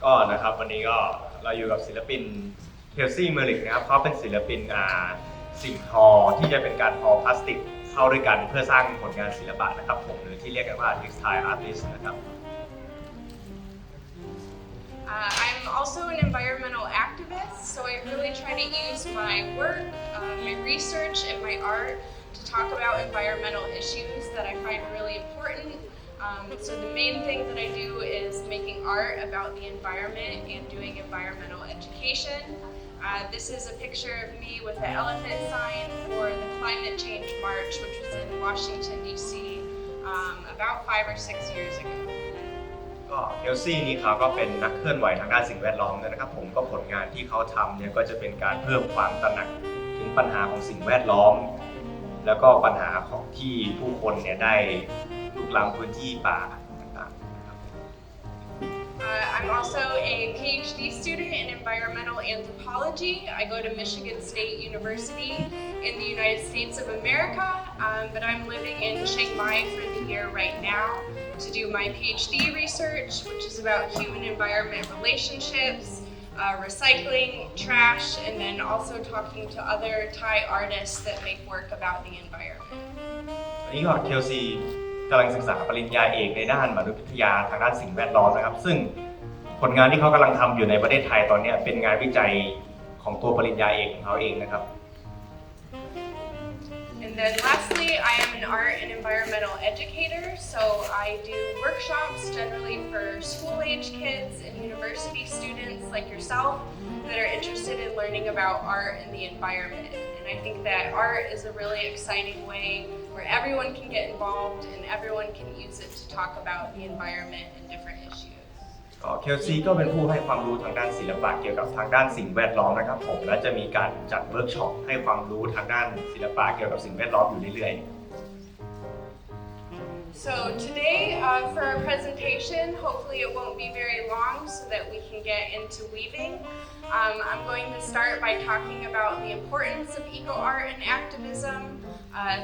ก็นะครับวันนี้ก็เราอยู่กับศิลปินเคลซี่เมอริกนะครับเขาเป็นศิลปินสิ่งทอที่จะเป็นการทอพลาสติกเข้าด้วยกันเพื่อสร้างผลงานศิลปะนะครับผมหรือที่เรียกกันว่า textile artist นะครับ I'm also an environmental activist, so I really try to use my work, my research, and my art to talk about environmental issues that I find really important. So the main thing that I do is making art about the environment and doing environmental education. This is a picture of me with the elephant sign for the climate change march, which was in Washington, D.C. About 5 or 6 years ago. ก็เคลซี่นี่เขาก็เป็นนักเคลื่อนไหวทางด้านสิ่งแวดล้อมนะครับผมก็ผลงานที่เขาทำเนี่ยก็จะเป็นการเพิ่มความตระหนักถึงปัญหาของสิ่งแวดล้อมแล้วก็ปัญหาของที่ผู้คนเนี่ยได้ลุกล้ำพื้นที่ป่าต่างๆ I'm also a PhD student in environmental anthropology. I go to Michigan State University in the United States of America, but I'm living in Chiang Mai for the year right now to do my PhD research, which is about human-environment relationships, recycling, trash, and then also talking to other Thai artists that make work about the environment. อันนี้ก็เคลซีกำลังศึกษาปริญญาเอกในด้านมนุษยวิทยาทางด้านสิ่งแวดล้อมนะครับซึ่งผลงานที่เขากำลังทำอยู่ในประเทศไทยตอนนี้เป็นงานวิจัยของตัวปริญญาเอกของเขาเองนะครับ And then lastly, I am an art and environmental educator, so I do workshops generally for school-age kids and university students like yourself that are interested in learning about art and the environment. And I think that art is a really exciting way where everyone can get involved and everyone can use it to talk about the environment and different issues. เคลซีก็เป็นผู้ให้ความรู้ทางด้านศิลปะเกี่ยวกับทางด้านสิ่งแวดล้อมนะครับผมและจะมีการจัดเวิร์กช็อปให้ความรู้ทางด้านศิลปะเกี่ยวกับสิ่งแวดล้อมอยู่เรื่อยๆ So today for our presentation, hopefully it won't be very long so that we can get into weaving. I'm going to start by talking about the importance of eco-art and activism,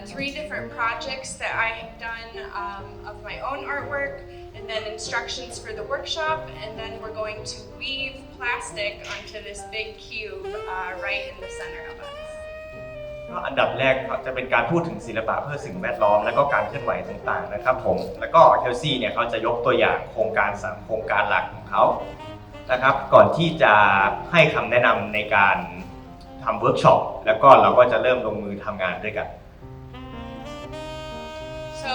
3 different projects that I have done of my own artwork, and then instructions for the workshop, and then we're going to weave plastic onto this big cube right in the center of us. อันดับแรกจะเป็นการพูดถึงศิลปะเพื่อสิ่งแวดล้อมและก็การเคลื่อนไหวต่างๆนะครับผมแล้วก็เคลซี่เนี่ยเขาจะยกตัวอย่างโครงการ3โครงการหลักของเขานะครับก่อนที่จะให้คำแนะนำในการทำเวิร์กช็อปแล้วก็เราก็จะเริ่มลงมือทำงานด้วยกัน So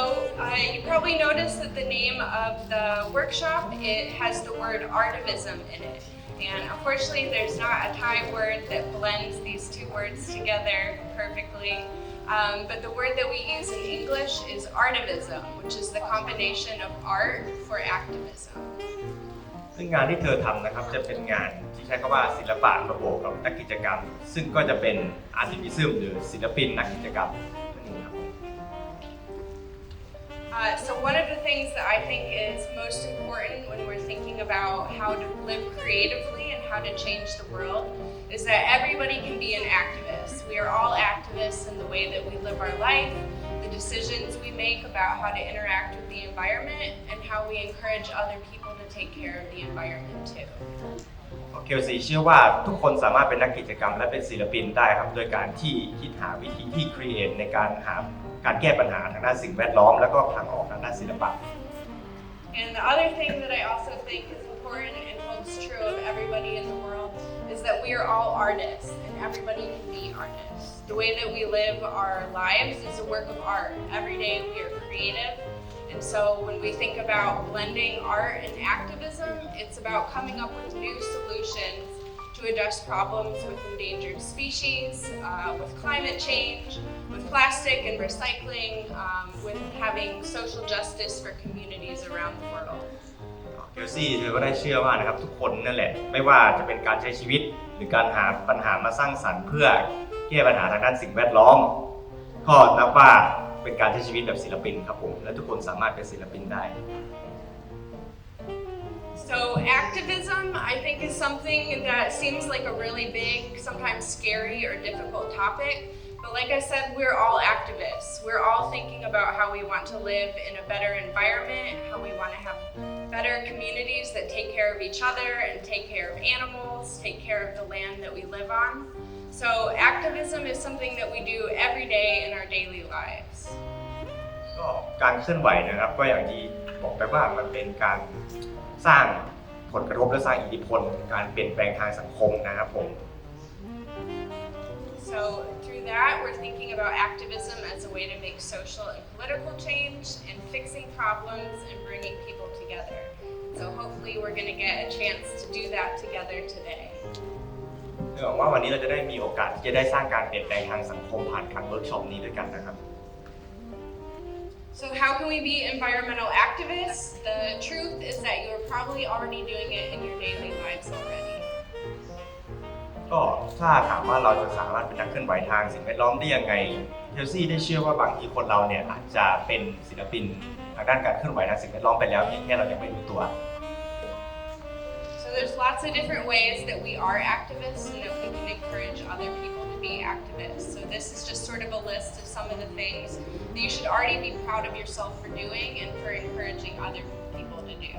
you probably noticed that the name of the workshop, it has the word artivism in it. And unfortunately, there's not a Thai word that blends these 2 words together perfectly. But the word that we use in English is artivism, which is the combination of art for activism. ซึ่งงานที่เธอทำนะครับจะเป็นงานที่ใช้คำว่าศิลปะระบบกับนักกิจกรรมซึ่งก็จะเป็น artivism หรือศิลปินนักกิจกรรมนั่นเองครับ So one of the things that I think is most important when we're thinking about how to live creatively and how to change the world is that everybody can be an activist. We are all activists in the way that we live our life, the decisions we make about how to interact with the environment, and how we encourage other people to take care of the environment too. เคลซีเชื่อว่าทุกคนสามารถเป็นนักกิจกรรมและเป็นศิลปินได้ครับโดยการที่คิดหาวิธีที่ครีเอทในการหาการแก้ปัญหาทางด้านสิ่งแวดล้อมและก็ทางออกทางด้านศิลปะ And the other thing that I also think is important and holds true of everybody in the world is that we are all artists and everybody can be artists. The way that we live our lives is a work of art. Every day we are creative. And so when we think about blending art and activism, it's about coming up with new solutions to address problems with endangered species, with climate change, with plastic and recycling, with having social justice for communities around the world. เคลซี่เธอก็ได้เชื่อว่านะครับทุกคนนั่นแหละไม่ว่าจะเป็นการใช้ชีวิตหรือการหาปัญหามาสร้างสรรค์เพื่อแก้ปัญหาทางด้านสิ่งแวดล้อมก็นับว่าเป็นการใช้ชีวิตแบบศิลปินครับผมและทุกคนสามารถเป็นศิลปินได้ So activism, I think, is something that seems like a really big, sometimes scary or difficult topic. But like I said, we're all activists. We're all thinking about how we want to live in a better environment, how we want to have better communities that take care of each other and take care of animals, take care of the land that we live on. So activism is something that we do every day in our daily lives. ก็การเคลื่อนไหวนะครับก็อย่างที่บอกไปว่ามันเป็นการสร้างผลกระทบและสร้างอิทธิพลการเปลี่ยนแปลงทางสังคมนะครับผม So through that, we're thinking about activism as a way to make social and political change and fixing problems and bringing people together. So hopefully we're going to get a chance to do that together today. หวังว่าวันนี้เราจะได้มีโอกาสที่จะได้สร้างการเปลี่ยนแปลงทางสังคมผ่านการเวิร์กช็อปนี้ด้วยกันนะครับ So how can we be environmental activists? The truth is that you're probably already doing it in your daily lives already. ก็ถ้าถามว่าเราจะสามารถเป็นนักเคลื่อนไหวทางสิ่งแวดล้อมได้ยังไงเทลซี่ได้เชื่อว่าบางทีคนเราเนี่ยอาจจะเป็นศิลปินทางด้านการเคลื่อนไหวทางสิ่งแวดล้อมไปแล้วเพียงแค่เรายังไม่รู้ตัว So there's lots of different ways that we are activists and that we can encourage other people to be activists. So this is just sort of a list of some of the things that you should already be proud of yourself for doing and for encouraging other people to do.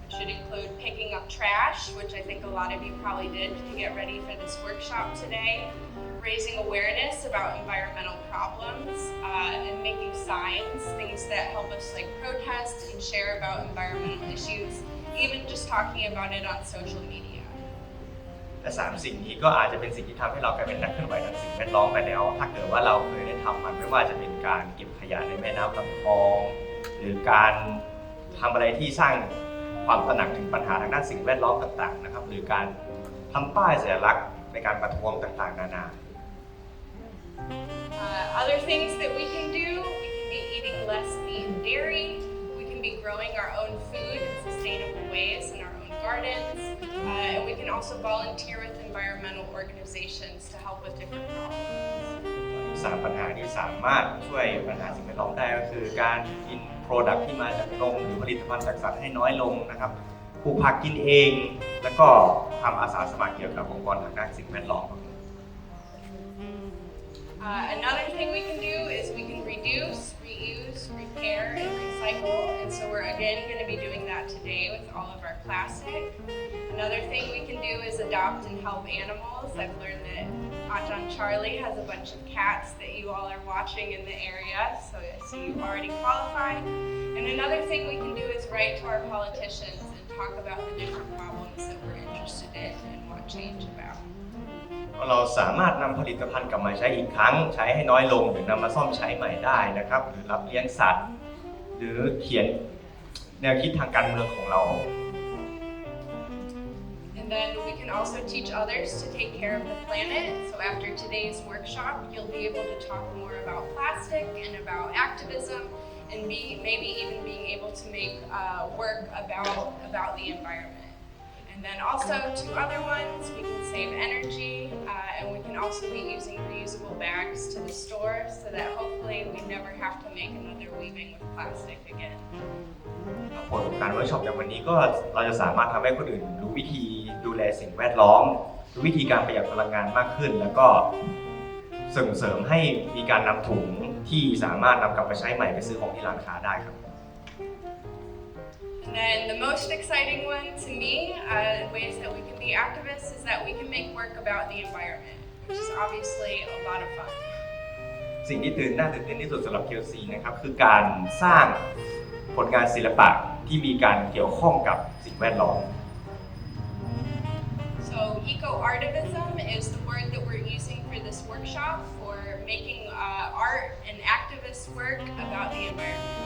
It should include picking up trash, which I think a lot of you probably did to get ready for this workshop today, raising awareness about environmental problems, and making signs, things that help us like protest and share about environmental issues, even just talking about it on social media. และ3สิ่งนี้ก็อาจจะเป็นสิ่งที่ทำให้เรากลายเป็นนักเคลื่อนไหวทางสิ่งแวดล้อมไปแล้วถ้าเกิดว่าเราเคยได้ทำมันไม่ว่าจะเป็นการเก็บขยะในแม่น้ำลำคลองหรือการทำอะไรที่สร้างความตระหนักถึงปัญหาทางด้านสิ่งแวดล้อมต่างๆนะครับหรือการทำป้ายสัญลักษณ์ในการประท้วงต่างๆนานา Other things that we can do, we can be eating less meat and dairy, we can be growing our own food in sustainable ways in our own gardens, and we can also volunteer with environmental organizations to help with different problems. 3 ปัญหาที่สามารถช่วยปัญหาสิ่งแวดล้อมได้ก็คือการกินโปรดักต์ที่มาจากนมหรือผลิตภัณฑ์จากสัตว์ให้น้อยลงนะครับปลูกผักกินเองแล้วก็ทำอาสาสมัครเกี่ยวกับองค์กรทางด้านสิ่งแวดล้อม Another thing we can do is we can reduce, reuse, repair, and recycle. And so we're again going to be doing that today with all of our plastic. Another thing we can do is adopt and help animals. I've learned that Ajahn Charlie has a bunch of cats that you all are watching in the area, so I see you already qualify. And another thing we can do is write to our politicians and talk about the different problems that we're interested in and want change about. เราสามารถนำผลิตภัณฑ์กลับมาใช้อีกครั้งใช้ให้น้อยลงหรือนำมาซ่อมใช้ใหม่ได้นะครับหรือรับเลี้ยงสัตว์หรือเขียนแนวคิดทางการเมืองของเรา And then we can also teach others to take care of the planet. So after today's workshop, you'll be able to talk more about plastic and about activism and maybe even being able to make work about the environment. And then also to other ones, we can save energy and we can also be using reusable bags to the store so that hopefully we never have to make another weaving with plastic again. ผลของการเวิร์กช็อปในวันนี้ก็เราจะสามารถทำให้คนอื่นรู้วิธีดูแลสิ่งแวดล้อมรู้วิธีการประหยัดพลังงานมากขึ้นแล้วก็ส่งเสริมให้มีการนำถุงที่สามารถนำกลับไปใช้ใหม่ไปซื้อของที่ร้านค้าได้ครับ And then the most exciting one to me, ways that we can be activists, is that we can make work about the environment, which is obviously a lot of fun. สิ่งที่น่าตื่นเต้นที่สุดสำหรับ KLC นะครับคือการสร้างผลงานศิลปะที่มีการเกี่ยวข้องกับสิ่งแวดล้อม So eco-artivism is the word that we're using for this workshop for making art and activist work about the environment.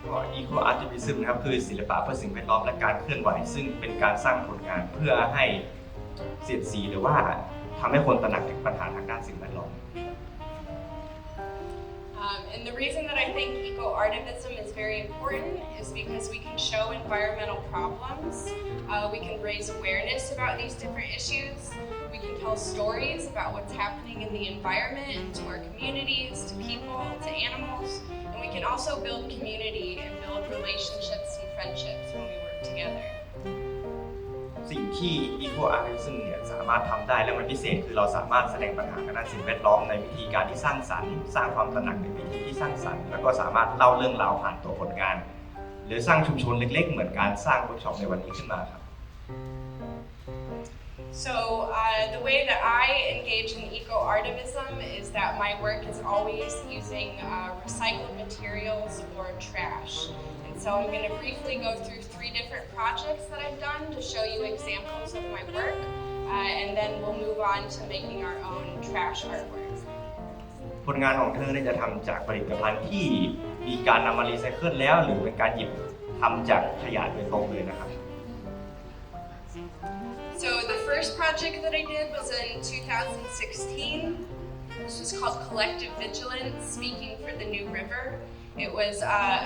ก็ eco artivism นะครับคือศิลปะเพื่อสิ่งแวดล้อมและการเคลื่อนไหวซึ่งเป็นการสร้างผลงานเพื่อให้เสียดสีหรือว่าทำให้คนตระหนักถึงปัญหาทางด้านสิ่งแวดล้อม And the reason that I think eco-artivism is very important is because we can show environmental problems, we can raise awareness about these different issues, we can tell stories about what's happening in the environment, to our communities, to people, to animals, and we can also build community and build relationships and friendships when we work together. สิ่งที่ eco artivism เนี่ยสามารถทำได้และมันพิเศษคือเราสามารถแสดงปัญหาทางด้านสิ่งแวดล้อมในวิธีการที่สร้างสรรค์สร้างความตระหนักในวิธีที่สร้างสรรค์แล้วก็สามารถเล่าเรื่องราวผ่านตัวผลงานหรือสร้างชุมชนเล็กๆเหมือนการสร้างเวิร์กช็อปในวันนี้ขึ้นมาครับ So the way that I engage in eco-artivism is that my work is always using recycled materials or trash. And so I'm going to briefly go through 3 different projects that I've done to show you examples of my work, and then we'll move on to making our own trash artwork. ผลงานของเธอจะทำจากผลิตภัณฑ์ที่มีการนำมารีไซเคิลแล้วหรือเป็นการหยิบทำจากขยะโดยตรงเลยนะครับ So the first project that I did was in 2016. This was called Collective Vigilance, Speaking for the New River. It was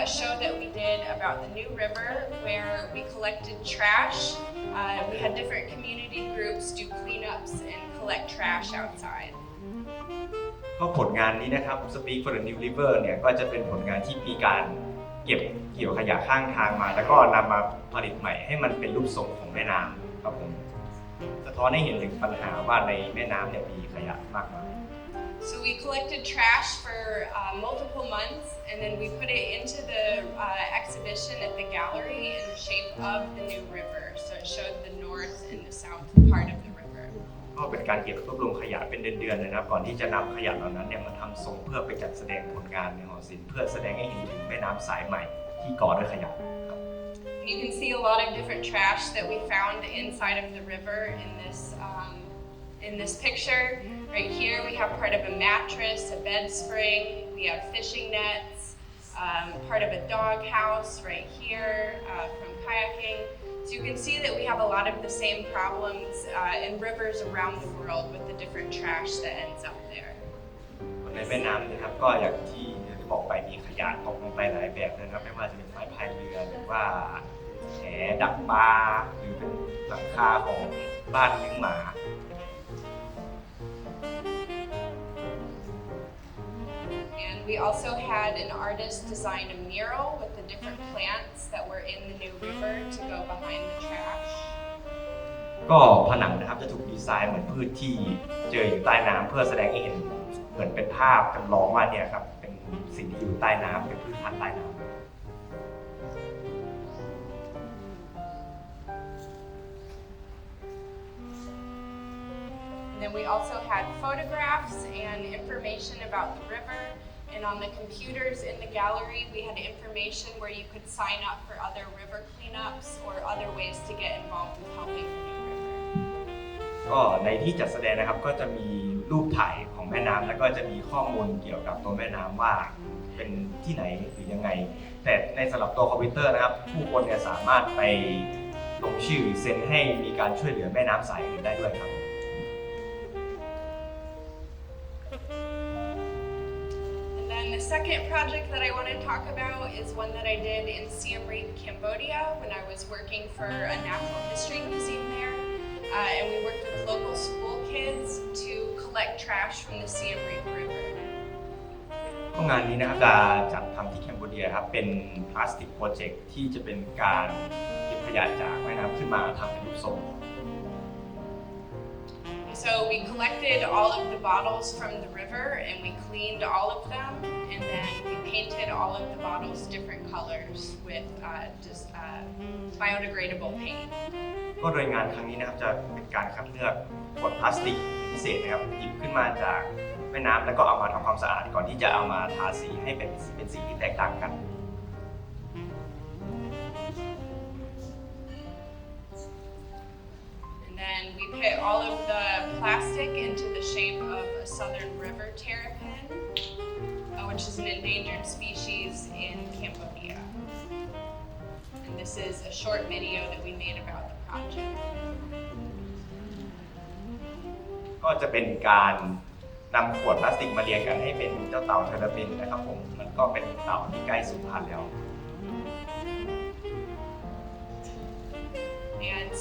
a show that we did about the New River where we collected trash. We had different community groups do cleanups and collect trash outside. ก็ผลงานนี้นะครับ Speak for the New River เนี่ยก็จะเป็นผลงานที่มีการเก็บเกี่ยวขยะข้างทางมาแล้วก็นำมาผลิตใหม่ให้มันเป็นรูปทรงของแม่น้ำครับผมสะท้อนให้เห็นถึงปัญหาว่าในแม่น้ำเนี่ยมีขยะมากมาย So we collected trash for multiple months and then we put it into the exhibition at the gallery in the shape of the New River. So it showed the north and the south part of the river. ก็เป็นการเก็บรวบรวมขยะเป็นเดือนๆเลยนะครับก่อนที่จะนำขยะเหล่านั้นเนี่ยมาทำทรงเพื่อไปจัดแสดงผลงานในหอศิลป์เพื่อแสดงให้เห็นถึงแม่น้ำสายใหม่ที่ก่อด้วยขยะครับ You can see a lot of different trash that we found inside of the river in this picture. Right here we have part of a mattress, a bed spring, we have fishing nets, part of a dog house right here from kayaking. So you can see that we have a lot of the same problems in rivers around the world with the different trash that ends up there. ในแม่น้ำนะครับก็อย่างที่บอกไปมีขยะตกลงไปหลายแบบนะครับไม่ว่าจะเป็นไม้พายเรือหรือว่าแหดักปลาหรือเป็นหลังคาของบ้านเลี้ยงหมา And we also had an artist design a mural with the different plants that were in the New River to go behind the trash. ก็ผนังนะครับจะถูกดีไซน์เหมือนพืชที่เจออยู่ใต้น้ำเพื่อแสดงให้เห็นเหมือนเป็นภาพจำลองว่าเนี่ยครับเป็นสิ่งที่อยู่ใต้น้ำเป็นพืชพันธุ์ใต้น้ำ And then we also had photographs and information about the river. And on the computers in the gallery, we had information where you could sign up for other river cleanups or other ways to get involved with helping the New River. ก็ในที่จัดแสดงนะครับก็จะมีรูปถ่ายของแม่น้ำแล้วก็จะมีข้อมูลเกี่ยวกับตัวแม่น้ำว่าเป็นที่ไหนหรือยังไงแต่ในสำหรับตัวคอมพิวเตอร์นะครับผู้คนเนี่ยสามารถไปลงชื่อเซ็นให้มีการช่วยเหลือแม่น้ำสายอื่นได้ด้วยครับ The second project that I want to talk about is one that I did in Siem Reap, Cambodia when I was working for a natural history museum there. And we worked with local school kids to collect trash from the Siem Reap River. งานนี้นะครับจะจัดทำที่แคนเบอร์เรียครับเป็นพลาสติกโปรเจกต์ที่จะเป็นการเก็บขยะจากแม่น้ำขึ้นมาทำเป็นรูปทรง So we collected all of the bottles from the river and we cleaned all of them and then we painted all of the bottles different colors with biodegradable paint. ก็โดยงานครั้งนี้นะครับจะเป็นการคัดเลือกขวดพลาสติกพิเศษนะครับหยิบขึ้นมาจากแม่น้ำแล้วก็เอามาทำความสะอาดก่อนที่จะเอามาทาสีให้เป็นสีที่แตกต่างกัน And we put all of the plastic into the shape of a southern river terrapin, which is an endangered species in Cambodia. And this is a short video that we made about the project. ก็จะเป็นการนำขวดพลาสติกมาเรียงกันให้เป็นเจ้าเต่าเทอร์ปินนะครับผมมันก็เป็นเต่าที่ใกล้สูญพันธุ์แล้ว And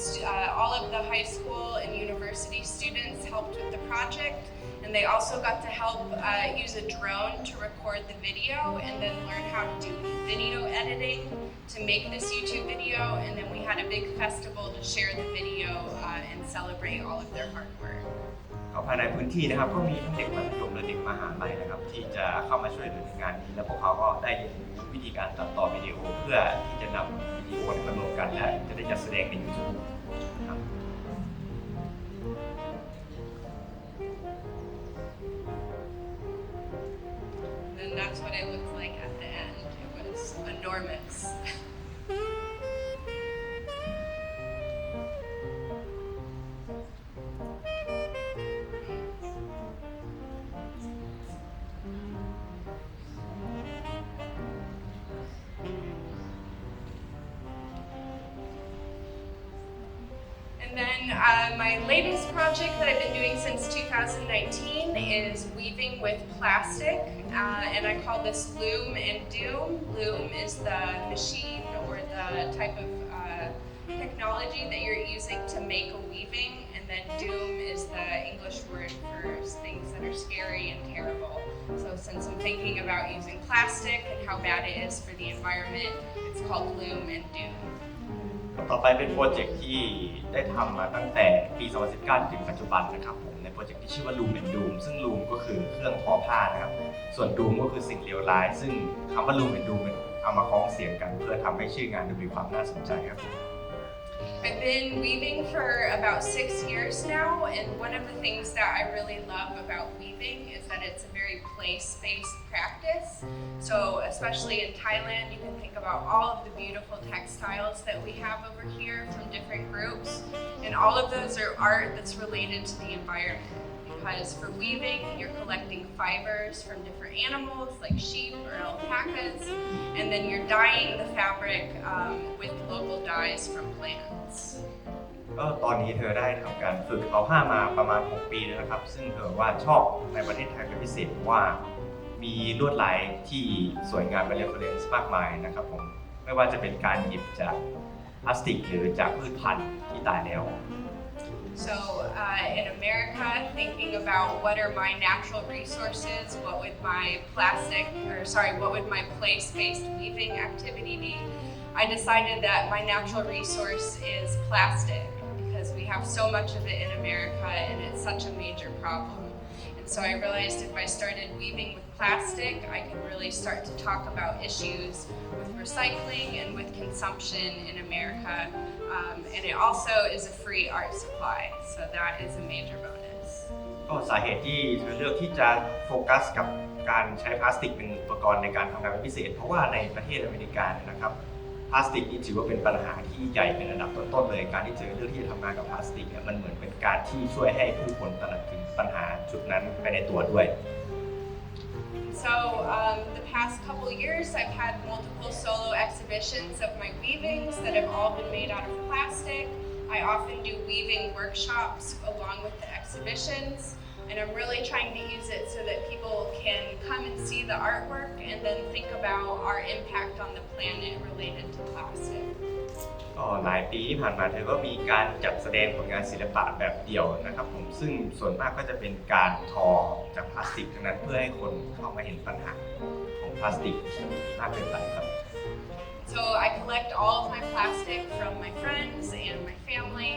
all of the high school and university students helped with the project, and they also got to help use a drone to record the video and then learn how to do video editing to make this YouTube video, and then we had a big festival to share the video and celebrate all of their hard work. ภายในพื้นที่นะครับก็มีทั้งเด็กมัธยมและเด็กมหาลัยนะครับที่จะเข้ามาช่วยเหลือในงานนี้และพวกเขาก็ได้เรียนรู้วิธีการตัดต่อวิดีโอเพื่อที่จะนำวิดีโอมารวมกันและจะได้จัดแสดงใน YouTube ครับ And that's what it looked like at the end. It was enormous. And then my latest project that I've been doing since 2019 is weaving with plastic, and I call this loom and doom. Loom is the machine or the type of technology that you're using to make a weaving, and then doom is the English word for things that are scary and terrible. So since I'm thinking about using plastic and how bad it is for the environment, it's called loom and doom. ต่อไปเป็นโปรเจกต์ที่ได้ทำมาตั้งแต่ปี 2019 ถึงปัจจุบันนะครับผมในโปรเจกต์ที่ชื่อว่า Loom and Doom ซึ่ง Loom ก็คือเครื่องทอผ้านะครับส่วน Doom ก็คือสิ่งเลวร้ายซึ่งคำว่า Loom and Doom เอามาคล้องเสียงกันเพื่อทำให้ชื่องานดูมีความน่าสนใจครับ I've been weaving for about 6 years now, and one of the things that I really love about weaving is that it's a very place-based practice. So especially in Thailand, you can think about all of the beautiful textiles that we have over here from different groups, and all of those are art that's related to the environment. Because for weaving, you're collecting fibers from different animals like sheep or alpacas, and then you're dyeing the fabric with local dyes from plants. ก็ตอนนี้เธอได้ทำการฝึกทอผ้ามาประมาณ 6 ปีแล้วนะครับซึ่งเธอว่าชอบในประเทศไทยเป็นพิเศษเพราะว่ามีลวดลายที่สวยงามเป็น reference มากมายนะครับผมไม่ว่าจะเป็นการหยิบจากพลาสติกหรือจากพืชพันธุ์ที่ตายแล้ว So in America, thinking about what are my natural resources, what would my place-based weaving activity be? I decided that my natural resource is plastic because we have so much of it in America and it's such a major problem. And so I realized if I started weaving with plastic, I could really start to talk about issues with recycling and with consumption in America. And it also is a free art supply, so that is a major bonus. ก็สาเหตุที่เธอเลือกที่จะโฟกัสกับการใช้พลาสติกเป็นอุปกรณ์ในการทำงานเป็นพิเศษเพราะว่าในประเทศอเมริกานะครับพลาสติกนี่ถือว่าเป็นปัญหาที่ใหญ่เป็นอันดับต้นๆเลยการที่เธอเลือกที่จะทำงานกับพลาสติกเนี่ยมันเหมือนเป็นการที่ช่วยให้ผู้คนตระหนักถึงปัญหาจุดนั้นไปในตัวด้วย So the past couple years, I've had multiple solo exhibitions of my weavings that have all been made out of plastic. I often do weaving workshops along with the exhibitions, and I'm really trying to use it so that people can come and see the artwork and then think about our impact on the planet related to plastic. ก็หลายปีที่ผ่านมาเธอก็มีการจัดแสดงผลงานศิลปะแบบเดี่ยวนะครับผมซึ่งส่วนมากก็จะเป็นการทอจากพลาสติกทั้งนั้นเพื่อให้คนเข้ามาเห็นปัญหาของพลาสติกมากเกินไปครับ So I collect all of my plastic from my friends and my family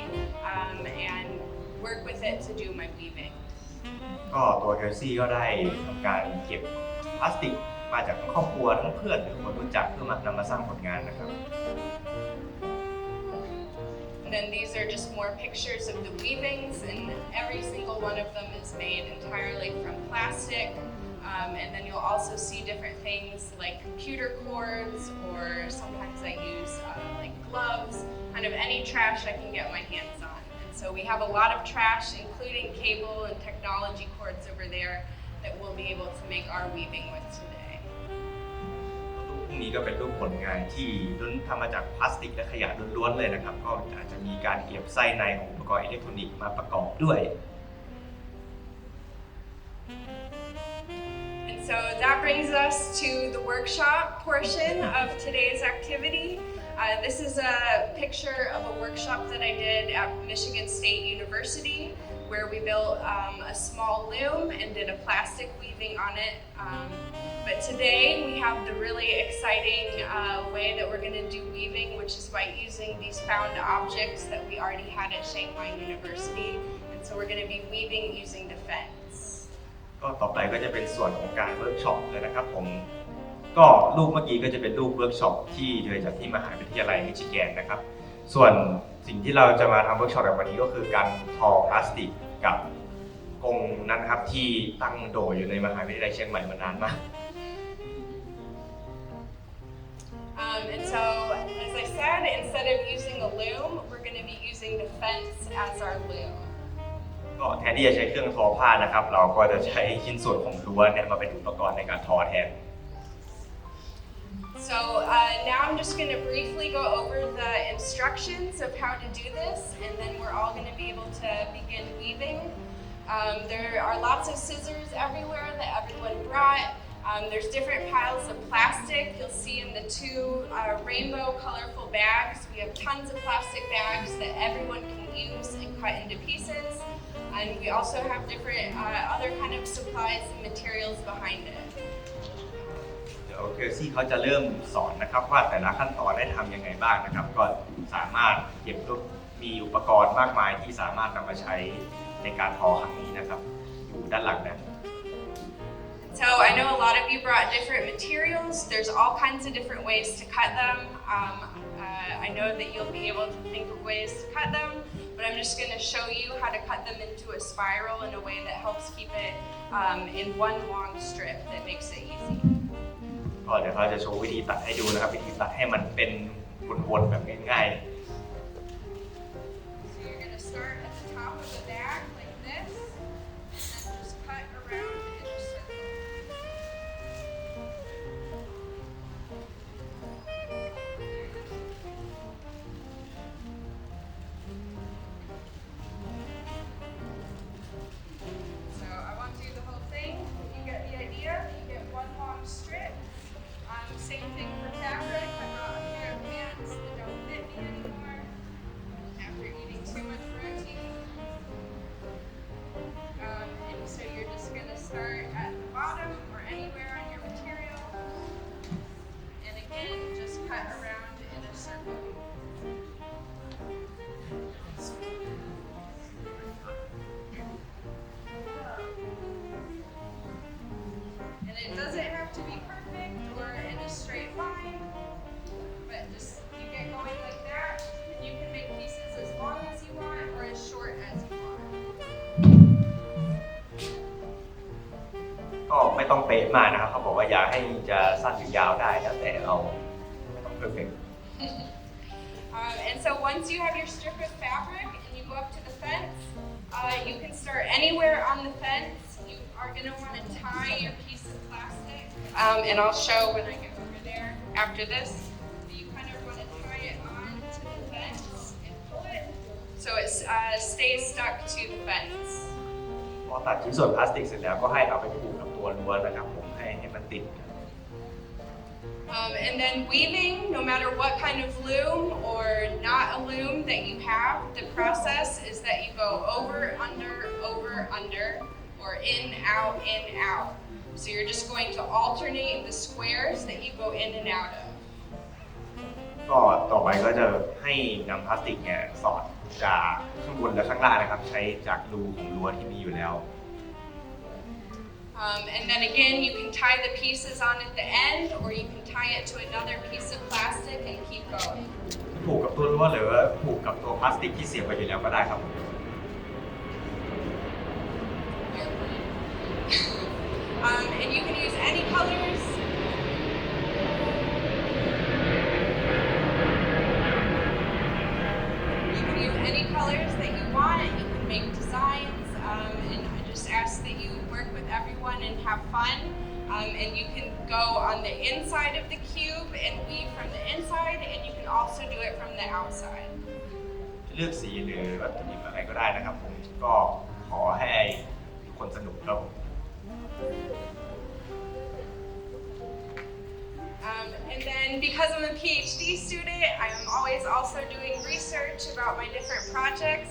and work with it to do my weaving. ก็ตัวเคลซี่ก็ได้ทำการเก็บพลาสติกมาจากทั้งครอบครัวทั้งเพื่อนหรือคนรู้จักเพื่อนำมาสร้างผลงานนะครับ And then these are just more pictures of the weavings, and every single one of them is made entirely from plastic. And then you'll also see different things like computer cords, or sometimes I use like gloves, kind of any trash I can get my hands on. And so we have a lot of trash, including cable and technology cords over there that we'll be able to make our weaving with today. พวกนี้ก็เป็นรูปผลงานที่ทำมาจากพลาสติกและขยะล้วนๆเลยนะครับก็อาจจะมีการเก็บไส้ในของอุปกรณ์อิเล็กทรอนิกส์มาประกอบด้วย So that brings us to the workshop portion of today's activity. This is a picture of a workshop that I did at Michigan State University where we built a small loom and did a plastic weaving on it. But today we have the really exciting way that we're going to do weaving, which is by using these found objects that we already had at Shanghai University. And so we're going to be weaving using the fence. ก็ต่อไปก็จะเป็นส่วนของการเวิร์กช็อปเลยนะครับผมก็รูปเมื่อกี้ก็จะเป็นรูปเวิร์กช็อปที่เกิดจากที่มหาวิทยาลัยมิชิแกนนะครับส่วนสิ่งที่เราจะมาทำเวิร์กช็อปในวันนี้ก็คือการทอพลาสติกกับกรงนั้นครับที่ตั้งโดอยู่ในมหาวิทยาลัยเชียงใหม่มานานมาก And so, as I said, instead of using a loom, we're going to be using the fence as our loom. ก็แทนที่จะใช้เครื่องทอผ้านะครับเราก็จะใช้ชิ้นส่วนของรั้วเนี่ยมาเป็นอุปกรณ์ในการทอแทน So now I'm just going to briefly go over the instructions of how to do this, and then we're all going to be able to begin weaving. There are lots of scissors everywhere that everyone brought. There's different piles of plastic. You'll see in the two rainbow colorful bags. We have tons of plastic bags that everyone can use and cut into pieces. And we also have different other kind of supplies and materials behind it. เดี๋ยวเคอร์ซี่เขาจะเริ่มสอนนะครับว่าแต่ละขั้นตอนได้ทำยังไงบ้างนะครับก็สามารถเก็บมีอุปกรณ์มากมายที่สามารถนำมาใช้ในการทอครั้งนี้นะครับอยู่ด้านหลังนะ So I know a lot of you brought different materials. There's all kinds of different ways to cut them. I know that you'll be able to think of ways to cut them, but I'm just going to show you how to cut them into a spiral in a way that helps keep it in one long strip that makes it easy. ก็เดี๋ยวเราจะโชว์วิธีตัดให้ดูนะครับวิธีตัดให้มันเป็นวนๆแบบง่ายๆ So you're going to start at the top of the bag like this, and then just cut around in a circle. So I won't do the whole thing. You get the idea. You get one long strip. Same thing for fabric. I brought a pair of pants that don't fit me anymore after eating too much protein. And so you're just going to start at the bottom or anywhere on your material. And again, just cut around in a circle. And it doesn't have to be perfect or in a straight line, but just you get going like that, and you can make pieces as long as you want or as short as you want. ก็ไม่ต้องเป๊ะมากนะครับเขาบอกว่าอยากให้จะสั้นหรือยาวได้แล้วแต่เราไม่ต้องเพอร์เฟกต์ And so once you have your strip of fabric and you go up to the fence, you can start anywhere on the fence. You are going to want to tie your piece of plastic, and I'll show when I get over there after this. You kind of want to tie it on to the fence and pull it so it stays stuck to the fence. พอตัดชิ้นส่วนพลาสติกเสร็จแล้วก็ให้เอาไปผูกกับตัวรั้วนะครับผมให้มันติด And then weaving, no matter what kind of loom or not a loom that you have, the process is that you go over, under, or in, out, So you're just going to alternate the squares that you go in and out of. ก็ต่อไปก็จะให้นำพลาสติกเนี่ยสอดจากข้างบนและข้างล่างนะครับใช้จากรูของรั้วที่มีอยู่แล้ว And then again, you can tie the pieces on at the end, or you can tie it to another piece of plastic and keep going. ผูกกับตัวรั้วหรือว่าผูกกับตัวพลาสติกที่เสียบไว้อยู่แล้วก็ได้ครับ And you can use any colors. You can use any colors that you want. You can make designs, and I just ask that you work with everyone and have fun. And you can go on the inside of the cube and weave from the inside, and you can also do it from the outside. เลือกสีหรือวัตถุดิบอะไรก็ได้นะครับผมก็ขอให้ทุกคนสนุกครับ And then And because I'm a PhD student, I'm always also doing research about my different projects.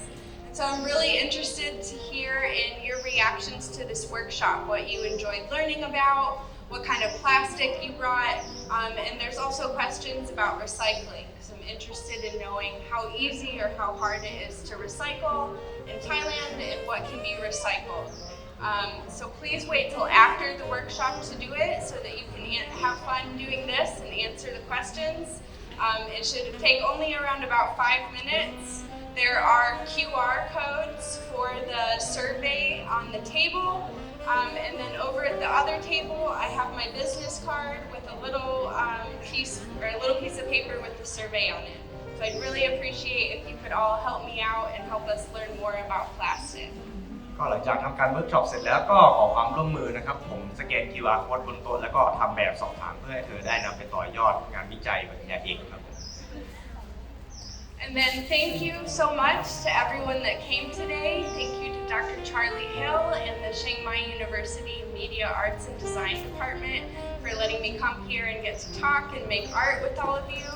So I'm really interested to hear in your reactions to this workshop, what you enjoyed learning about, what kind of plastic you brought, and there's also questions about recycling. So I'm interested in knowing how easy or how hard it is to recycle in Thailand and what can be recycled. So please wait till after the workshop to do it so that you can have fun doing this and answer the questions. It should take only around about 5 minutes. There are QR codes for the survey on the table. And then over at the other table, I have my business card with a little piece of paper with the survey on it. So I'd really appreciate if you could all help me out and help us learn more about plastic. ก็หลังจากทำการเวิร์กช็อปเสร็จแล้วก็ขอความร่วมมือนะครับผมสแกน QR code บนโต๊ะแล้วก็ทำแบบสอบถามเพื่อให้เธอได้นำไปต่อยอดงานวิจัยปริญญาเอกครับ And then thank you so much to everyone that came today. Thank you to Dr. Charlie Hill and the Chiang Mai University Media Arts and Design Department for letting me come here and get to talk and make art with all of you.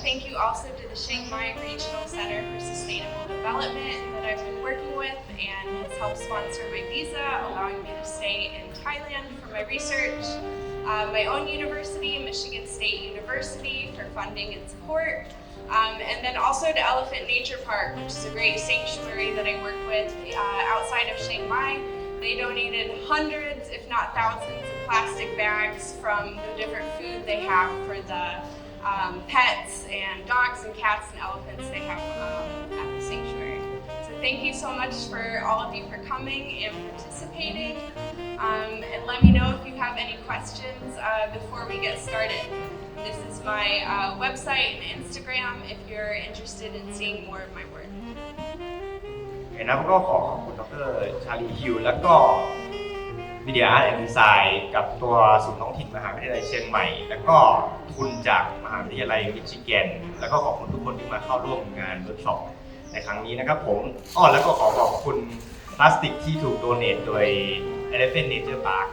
Thank you also to the Chiang Mai Regional Center for Sustainable Development that I've been working with and has helped sponsor my visa, allowing me to stay in Thailand for my research. My own university, Michigan State University, for funding and support. And then also to Elephant Nature Park, which is a great sanctuary that I work with outside of Chiang Mai. They donated hundreds, if not thousands, of plastic bags from the different food they have for the pets and dogs and cats and elephants they have at the sanctuary. So thank you so much for all of you for coming and participating. And let me know if you have any questions before we get started. This is my website and Instagram if you're interested in seeing more of my work. นะครับก็ขอขอบคุณดร.ชาลีฮิวแล้วก็วิทยาอาร์ตแอนด์ดีไซน์กับตัวศูนย์ท้องถิ่นมหาวิทยาลัยเชียงใหม่แล้วก็ทุนจากมหาวิทยาลัยมิชิแกนแล้วก็ขอบคุณทุกคนที่มาเข้าร่วมงานเวิร์กช็อปในครั้งนี้นะครับผมแล้วก็ขอขอบคุณพลาสติกที่ถูกโดเนทโดย Elephant Nature Park